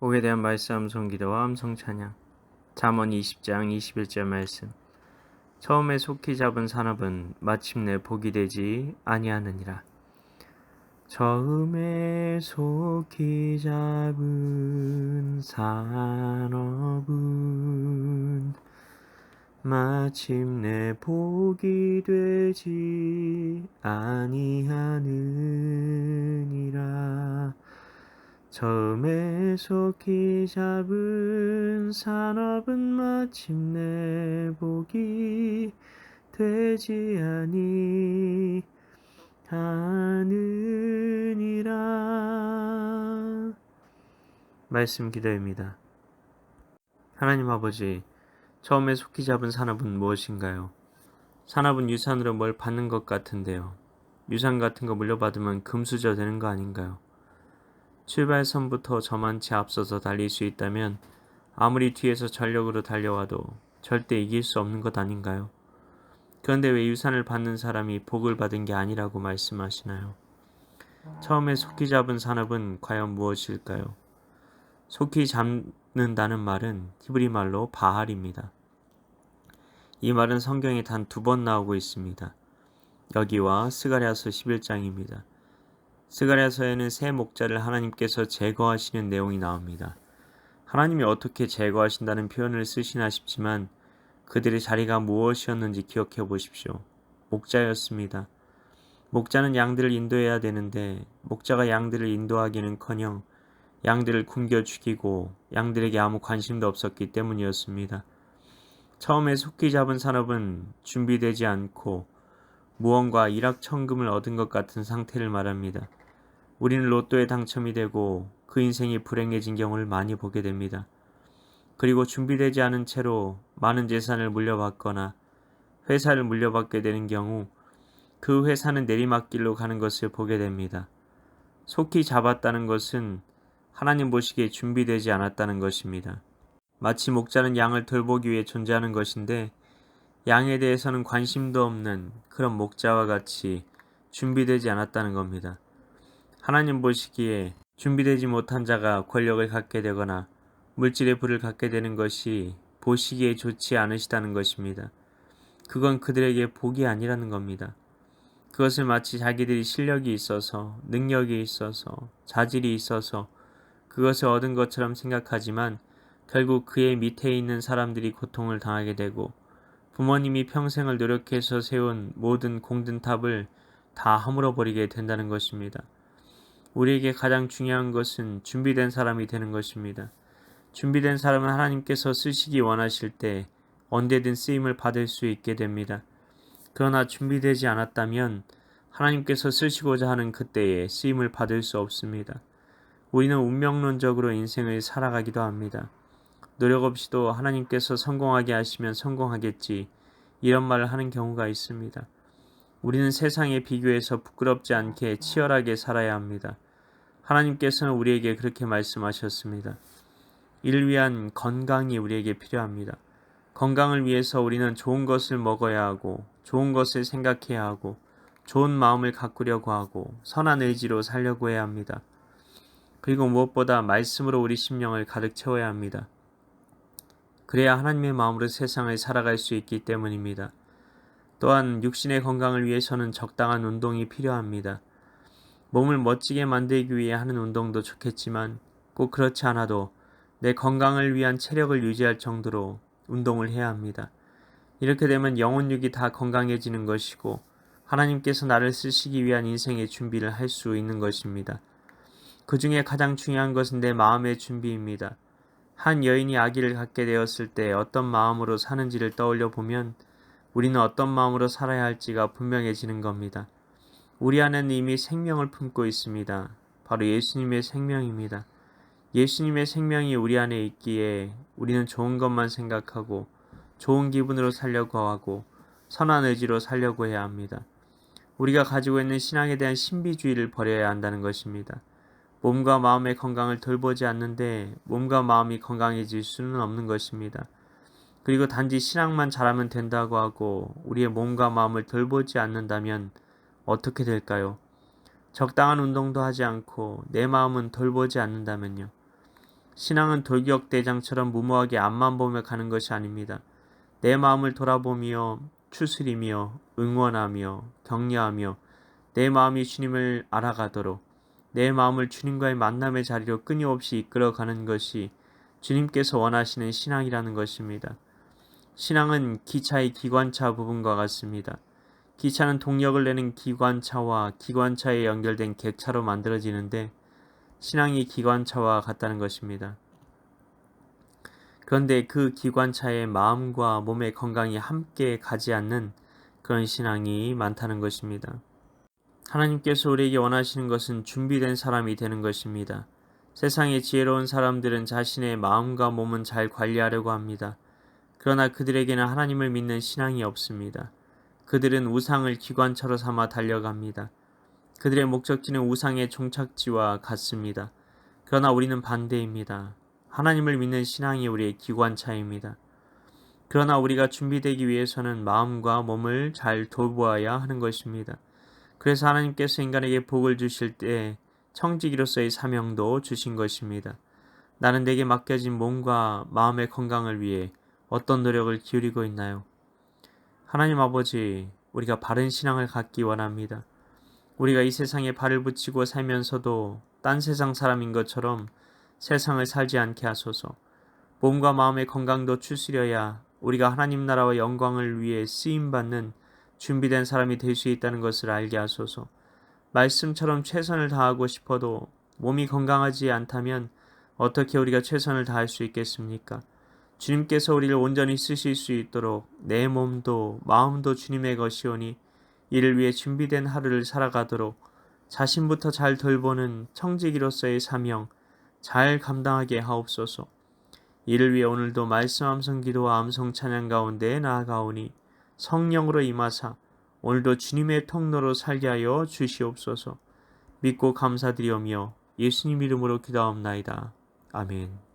복에 대한 말씀 암송 기도와 암송 찬양. 잠언 20장 21절 말씀. 처음에 속히 잡은 산업은 마침내 복이 되지 아니하느니라. 처음에 속히 잡은 산업은 마침내 복이 되지 아니하느니라. 처음에 속히 잡은 산업은 마침내 복이 되지 아니하느니라. 말씀 기도입니다. 하나님 아버지, 처음에 속히 잡은 산업은 무엇인가요? 산업은 유산으로 뭘 받는 것 같은데요. 유산 같은 거 물려받으면 금수저 되는 거 아닌가요? 출발선부터 저만치 앞서서 달릴 수 있다면 아무리 뒤에서 전력으로 달려와도 절대 이길 수 없는 것 아닌가요? 그런데 왜 유산을 받는 사람이 복을 받은 게 아니라고 말씀하시나요? 처음에 속히 잡은 산업은 과연 무엇일까요? 속히 잡는다는 말은 히브리 말로 바할입니다. 이 말은 성경에 단 2번 나오고 있습니다. 여기와 스가랴서 11장입니다. 스가랴서에는 새 목자를 하나님께서 제거하시는 내용이 나옵니다. 하나님이 어떻게 제거하신다는 표현을 쓰시나 싶지만 그들의 자리가 무엇이었는지 기억해 보십시오. 목자였습니다. 목자는 양들을 인도해야 되는데 목자가 양들을 인도하기는커녕 양들을 굶겨 죽이고 양들에게 아무 관심도 없었기 때문이었습니다. 처음에 속히 잡은 산업은 준비되지 않고 무언가 일확천금을 얻은 것 같은 상태를 말합니다. 우리는 로또에 당첨이 되고 그 인생이 불행해진 경우를 많이 보게 됩니다. 그리고 준비되지 않은 채로 많은 재산을 물려받거나 회사를 물려받게 되는 경우 그 회사는 내리막길로 가는 것을 보게 됩니다. 속히 잡았다는 것은 하나님 보시기에 준비되지 않았다는 것입니다. 마치 목자는 양을 돌보기 위해 존재하는 것인데 양에 대해서는 관심도 없는 그런 목자와 같이 준비되지 않았다는 겁니다. 하나님 보시기에 준비되지 못한 자가 권력을 갖게 되거나 물질의 부를 갖게 되는 것이 보시기에 좋지 않으시다는 것입니다. 그건 그들에게 복이 아니라는 겁니다. 그것을 마치 자기들이 실력이 있어서, 능력이 있어서, 자질이 있어서 그것을 얻은 것처럼 생각하지만 결국 그의 밑에 있는 사람들이 고통을 당하게 되고 부모님이 평생을 노력해서 세운 모든 공든탑을 다 허물어버리게 된다는 것입니다. 우리에게 가장 중요한 것은 준비된 사람이 되는 것입니다. 준비된 사람은 하나님께서 쓰시기 원하실 때 언제든 쓰임을 받을 수 있게 됩니다. 그러나 준비되지 않았다면 하나님께서 쓰시고자 하는 그때에 쓰임을 받을 수 없습니다. 우리는 운명론적으로 인생을 살아가기도 합니다. 노력 없이도 하나님께서 성공하게 하시면 성공하겠지, 이런 말을 하는 경우가 있습니다. 우리는 세상에 비교해서 부끄럽지 않게 치열하게 살아야 합니다. 하나님께서는 우리에게 그렇게 말씀하셨습니다. 이를 위한 건강이 우리에게 필요합니다. 건강을 위해서 우리는 좋은 것을 먹어야 하고 좋은 것을 생각해야 하고 좋은 마음을 가꾸려고 하고 선한 의지로 살려고 해야 합니다. 그리고 무엇보다 말씀으로 우리 심령을 가득 채워야 합니다. 그래야 하나님의 마음으로 세상을 살아갈 수 있기 때문입니다. 또한 육신의 건강을 위해서는 적당한 운동이 필요합니다. 몸을 멋지게 만들기 위해 하는 운동도 좋겠지만 꼭 그렇지 않아도 내 건강을 위한 체력을 유지할 정도로 운동을 해야 합니다. 이렇게 되면 영혼육이 다 건강해지는 것이고 하나님께서 나를 쓰시기 위한 인생의 준비를 할 수 있는 것입니다. 그 중에 가장 중요한 것은 내 마음의 준비입니다. 한 여인이 아기를 갖게 되었을 때 어떤 마음으로 사는지를 떠올려 보면 우리는 어떤 마음으로 살아야 할지가 분명해지는 겁니다. 우리 안에는 이미 생명을 품고 있습니다. 바로 예수님의 생명입니다. 예수님의 생명이 우리 안에 있기에 우리는 좋은 것만 생각하고 좋은 기분으로 살려고 하고 선한 의지로 살려고 해야 합니다. 우리가 가지고 있는 신앙에 대한 신비주의를 버려야 한다는 것입니다. 몸과 마음의 건강을 돌보지 않는데 몸과 마음이 건강해질 수는 없는 것입니다. 그리고 단지 신앙만 잘하면 된다고 하고 우리의 몸과 마음을 돌보지 않는다면 어떻게 될까요? 적당한 운동도 하지 않고 내 마음은 돌보지 않는다면요. 신앙은 돌격대장처럼 무모하게 앞만 보며 가는 것이 아닙니다. 내 마음을 돌아보며 추스리며 응원하며 격려하며 내 마음이 주님을 알아가도록 내 마음을 주님과의 만남의 자리로 끊임없이 이끌어가는 것이 주님께서 원하시는 신앙이라는 것입니다. 신앙은 기차의 기관차 부분과 같습니다. 기차는 동력을 내는 기관차와 기관차에 연결된 객차로 만들어지는데 신앙이 기관차와 같다는 것입니다. 그런데 그 기관차에 마음과 몸의 건강이 함께 가지 않는 그런 신앙이 많다는 것입니다. 하나님께서 우리에게 원하시는 것은 준비된 사람이 되는 것입니다. 세상의 지혜로운 사람들은 자신의 마음과 몸은 잘 관리하려고 합니다. 그러나 그들에게는 하나님을 믿는 신앙이 없습니다. 그들은 우상을 기관차로 삼아 달려갑니다. 그들의 목적지는 우상의 종착지와 같습니다. 그러나 우리는 반대입니다. 하나님을 믿는 신앙이 우리의 기관차입니다. 그러나 우리가 준비되기 위해서는 마음과 몸을 잘 돌보아야 하는 것입니다. 그래서 하나님께서 인간에게 복을 주실 때 청지기로서의 사명도 주신 것입니다. 나는 내게 맡겨진 몸과 마음의 건강을 위해 어떤 노력을 기울이고 있나요? 하나님 아버지, 우리가 바른 신앙을 갖기 원합니다. 우리가 이 세상에 발을 붙이고 살면서도 딴 세상 사람인 것처럼 세상을 살지 않게 하소서. 몸과 마음의 건강도 추스려야 우리가 하나님 나라와 영광을 위해 쓰임받는 준비된 사람이 될 수 있다는 것을 알게 하소서. 말씀처럼 최선을 다하고 싶어도 몸이 건강하지 않다면 어떻게 우리가 최선을 다할 수 있겠습니까? 주님께서 우리를 온전히 쓰실 수 있도록 내 몸도 마음도 주님의 것이오니 이를 위해 준비된 하루를 살아가도록 자신부터 잘 돌보는 청지기로서의 사명 잘 감당하게 하옵소서. 이를 위해 오늘도 말씀 암송 기도와 암송 찬양 가운데 나아가오니 성령으로 임하사 오늘도 주님의 통로로 살게 하여 주시옵소서. 믿고 감사드리오며 예수님 이름으로 기도하옵나이다. 아멘.